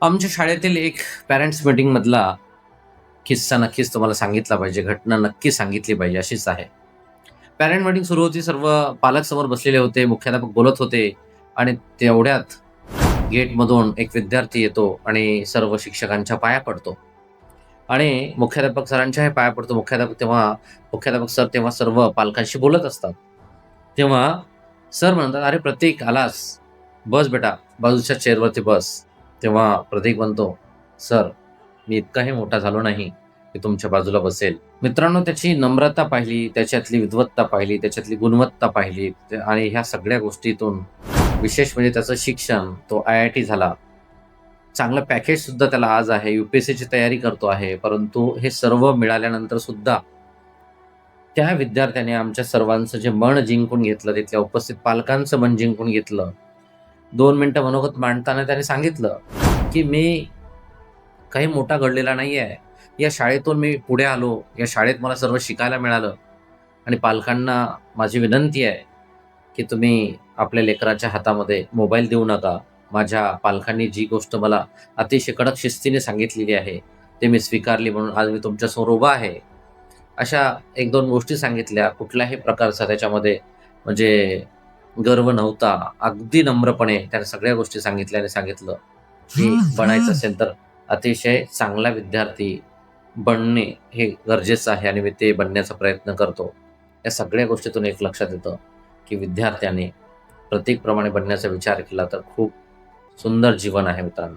आमच्या शाळेतील एक पॅरेंट्स मीटिंगमधला किस्सा नक्कीच तुम्हाला सांगितला पाहिजे, घटना नक्की सांगितली पाहिजे अशीच आहे. पॅरेंट मीटिंग सुरू होती. सर्व पालक समोर बसलेले होते. मुख्याध्यापक बोलत होते आणि तेवढ्यात गेटमधून एक विद्यार्थी येतो आणि सर्व शिक्षकांच्या पाया पडतो आणि मुख्याध्यापक सरांच्याही पाया पडतो. मुख्याध्यापक सर तेव्हा सर्व पालकांशी बोलत असतात. तेव्हा सर म्हणतात, "अरे प्रतीक आलास. बस बेटा, बाजूच्या चेअरवरती बस." तेव्हा प्रतीक म्हणतो, "सर, मी इतकाही मोठा झालो नाही, की तुमच्या बाजूला बसेल." मित्रांनो, त्याची नम्रता पाहिली, त्याच्यातली विद्वत्ता पाहिली, त्याच्यातली गुणवत्ता पाहिली आणि ह्या सगळ्या गोष्टीतून विशेष म्हणजे त्याचं शिक्षण, तो IIT झाला. चांगलं पॅकेजसुद्धा त्याला आज आहे. UPSCची तयारी करतो आहे. परंतु हे सर्व मिळाल्यानंतर सुद्धा त्या विद्यार्थ्याने आमच्या सर्वांचं जे मन जिंकून घेतलं, तिथल्या उपस्थित पालकांचं मन जिंकून घेतलं. 2 मिनिटं मनोगत मांडताना त्याने सांगितलं, की "मी काही मोठा घडलेला नाहीये. या शाळेतून मी पुढे आलो. या शाळेत मला सर्व शिकायला मिळालं आणि पालकांना माझी विनंती आहे, की तुम्ही आपल्या लेकराच्या हातामध्ये मोबाईल देऊ नका. माझ्या पालकांनी जी गोष्ट मला अतिशय कडक शिस्तीने सांगितलेली आहे, ते मी स्वीकारली म्हणून आज मी तुमच्यासमोर उभा आहे." अशा 1-2 गोष्टी सांगितल्या. कुठल्याही प्रकारचा त्याच्यामध्ये म्हणजे गर्व नव्हता. अगदी नम्रपणे त्याने सगळ्या गोष्टी सांगितल्या आणि सांगितलं, की बनायचं असेल तर अतिशय चांगला विद्यार्थी बनणे हे गरजेचं आहे आणि मी ते बनण्याचा प्रयत्न करतो. या सगळ्या गोष्टीतून एक लक्षात येतं, की विद्यार्थ्याने प्रतीकप्रमाणे बनण्याचा विचार केला तर खूप सुंदर जीवन आहे मित्रांनो.